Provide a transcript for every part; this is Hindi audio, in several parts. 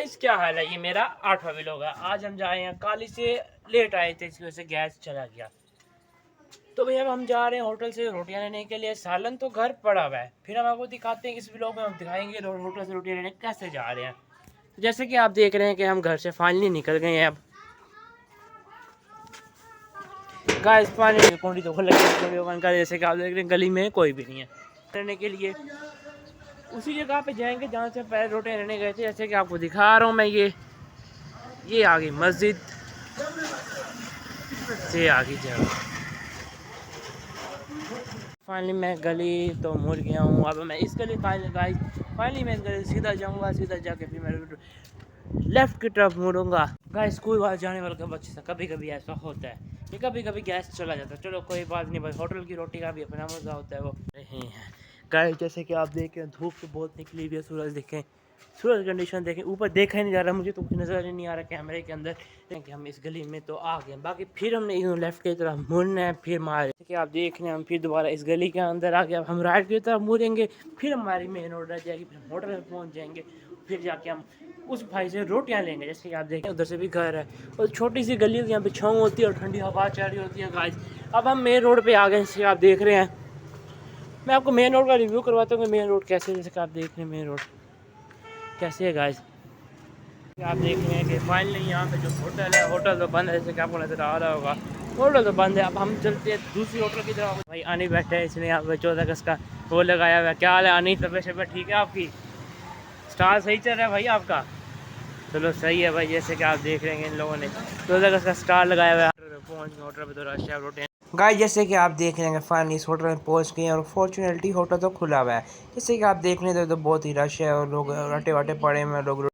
गाइस क्या हाल है। ये मेरा 8वां व्लॉग है। आज हम जा रहे हैं, काली से लेट आए थे, इसकी वजह से गैस चला गया। तो भैया अब हम जा रहे हैं होटल से रोटियां लेने के लिए। सालन तो घर पड़ा हुआ है, फिर हम आपको दिखाते हैं, इस व्लॉग में हम दिखाएंगे होटल से रोटियां लेने कैसे जा रहे हैं। तो जैसे कि आप देख रहे हैं कि हम घर से फाइनली निकल गए हैं। अब गाइस पानी की कुंडी तो खुल लगी, जैसे कि आप देख रहे हैं गली में कोई भी नहीं है लेने के लिए। उसी जगह पे जाएंगे जहाँ से पहले रोटियां लेने गए थे। जैसे कि आपको दिखा रहा हूँ मैं, ये आ गई मस्जिद से आ गई जगह। फाइनली मैं गली तो मुड़ गया हूँ। अब मैं इस गली फाइनली मैं इस गली सीधा जाऊँगा, सीधा जाके फिर मैं लेफ्ट की तरफ मुड़ूंगा। गाइस स्कूल वाले जाने वाले के बच्चे से कभी कभी ऐसा होता है कि कभी कभी गैस चला जाता है। चलो कोई बात नहीं भाई, होटल की रोटी का भी अपना मज़ा होता है वो नहीं है। गाइस जैसे कि आप देखें धूप तो बहुत निकली हुई है, सूरज देखें, सूरज कंडीशन देखें, ऊपर देखा ही नहीं जा रहा, मुझे तो कुछ नज़र ही नहीं आ रहा कैमरे के अंदर कि हम इस गली में तो आ गए। बाकी फिर हमने इधर लेफ्ट की तरफ मुड़ना है, फिर मारे कि आप देख रहे हैं हम फिर दोबारा इस गली के अंदर आ गए। अब हम राइट की तरफ मुड़ेंगे, फिर हमारी मेन रोड रह जाएगी, फिर हम होटल में पहुँच जाएंगे, फिर जाके हम उस भाई से रोटियां लेंगे। जैसे कि आप देखें उधर से भी घर है और छोटी सी गली होती है, यहाँ पे छाँव होती है और ठंडी हवा चल रही होती है। गाइस अब हम मेन रोड पे आ गए, जैसे आप देख रहे हैं। मैं आपको मेन रोड का रिव्यू करवाता हूँ कि मेन रोड कैसे है। जैसे कि आप देख रहे हैं मेन रोड कैसे है। गाइस आप देख रहे हैं कि फाइनली यहाँ पे जो होटल है, होटल तो बंद है, जैसे कि आपको नजर आ रहा होगा होटल तो बंद है। अब हम चलते हैं दूसरी होटल की तरफ। भाई आनी बैठे हैं, इसने यहाँ पे 14 अगस्त का वो लगाया हुआ है। क्या हाल है आनी, तबियत शबियत ठीक है आपकी? स्टार सही चल रहा है भाई आपका? चलो सही है भाई। जैसे कि आप देख रहे हैं इन लोगों ने 14 अगस्त का स्टार लगाया हुआ है। पहुँच गए होटल पे तो रश है रोटियाँ। गाइस जैसे कि आप देख रहे हैं फाइनली इस होटल में पहुंच गए हैं और फॉर्चुनेटली होटल तो खुला हुआ है। जैसे कि आप देख रहे हैं तो बहुत ही रश है और लोग रटे वटे पड़े हुए हैं लोग।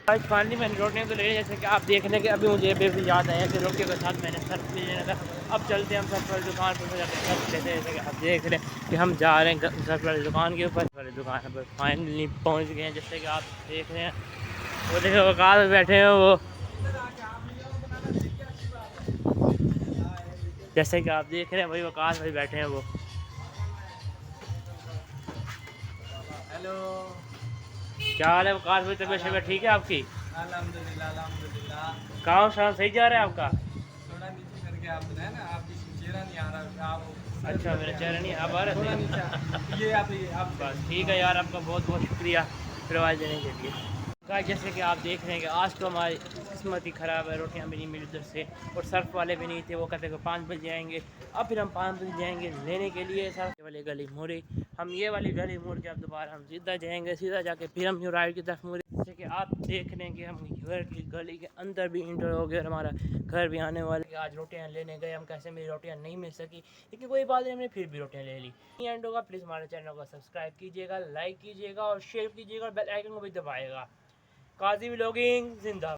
आज फाइनली मैंने रोटियाँ तो ले, जैसे कि आप देख रहे हैं कि अभी मुझे भी याद आया कि रोटियों के साथ मैंने सर्फ भी लेना था। अब चलते हैं हम सर्फ वाली दुकान पर जाकर सर्फ लेते हैं। जैसे कि आप देख रहे हैं कि हम जा रहे हैं सर्फ वाली दुकान के ऊपर, वाली दुकान पर फाइनली पहुंच गए हैं। जैसे कि आप देख रहे हैं वो देखो वकाल में बैठे हैं वो, जैसे कि आप देख रहे हैं भाई वकाल भाई बैठे हैं वो। हेलो, क्या हाल है वकाल भाई, तबियत शबियत ठीक है आपकी? अल्हम्दुलिल्लाह अल्हम्दुलिल्लाह। काम शाम सही जा रहा है आपका? थोड़ा नीचे करके आप बताएं ना, आपकी चेहरा नहीं आ रहा। आप अच्छा मेरा चेहरा नहीं आ रहा थोड़ा है। नीचे ये आप बस ठीक है यार, आपका बहुत बहुत शुक्रिया प्रवाज देने के लिए। गाइस जैसे कि आप देख रहे हैं कि आज तो हमारी किस्मत ही ख़राब है, रोटियां भी नहीं मिली उधर से और सर्फ वाले भी नहीं थे। वो कहते हैं 5 बजे आएंगे। अब फिर हम 5 बजे जाएंगे लेने के लिए सर्फ वाली गली मुड़ी। हम ये वाली गली मुड़ के अब दोबारा हम सीधा जाएंगे, सीधा जाके फिर हम यूँ राइट की तरफ मुड़े। जैसे कि आप देख रहे हैं कि हम घर की गली के अंदर भी इंटर हो गए और हमारा घर भी आने वाले। आज रोटियां लेने गए हम, कैसे मेरी रोटियां नहीं मिल सकी, लेकिन कोई बात नहीं, हमने फिर भी रोटियां ले ली। एंड होगा, प्लीज़ हमारे चैनल को सब्सक्राइब कीजिएगा, लाइक कीजिएगा और शेयर कीजिएगा और बेल आइकन को भी दबाएगा। काजी व्लॉगिंग जिंदाबाद।